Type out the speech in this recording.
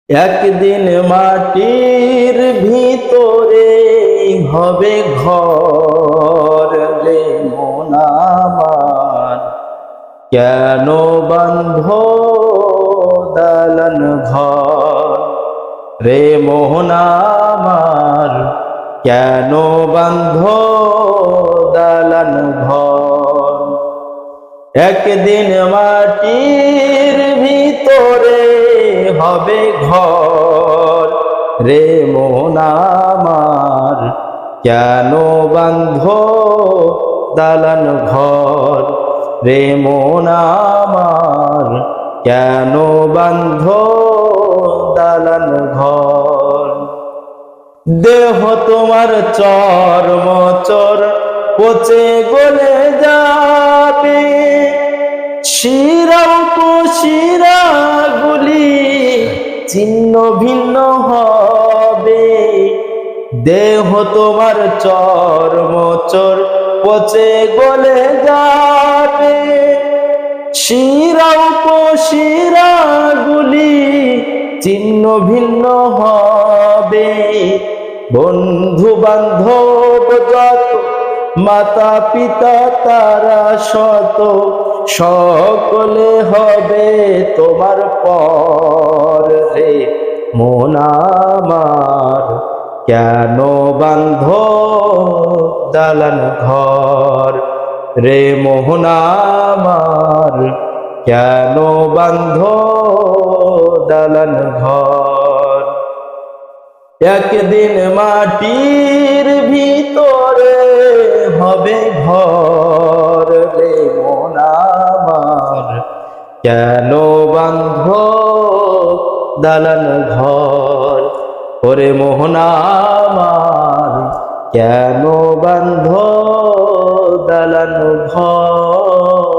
একদিন মাটির ভিতরে হবে ঘর রে মন আমার, কেন বাঁধ দালান ঘর রে মোহন আমার, কেন বাঁধ দালান ঘর। একদিন মাটির ভিতরে হবে ঘর রে মন আমার, কেন বাঁধ দালান ঘর রে মন আমার, কেন বাঁধ দালান ঘর। দেহ তোমার চর্ম চর পচে গলে যাবে, শিরা শিরা গুলি ছিন্ন ভিন্ন হবে। দেহ তোমার চর্ম চর পচে গলে যাবে, শিরা শিরা গুলি ছিন্ন ভিন্ন হবে। বন্ধু বান্ধব যত মাতা পিতা তারা শত, সকলে হবে তোমার পর রে মন আমার, কেন বাঁধ দালান ঘর রে মোহন আমার, কেন বাঁধ দালান ঘর। একদিন মাটির ভিতরে হবে ঘর রে মন আমার, কেন বাঁধ দালান ঘর ওরে মোহন আমার, কেন বাঁধ দালান ঘর।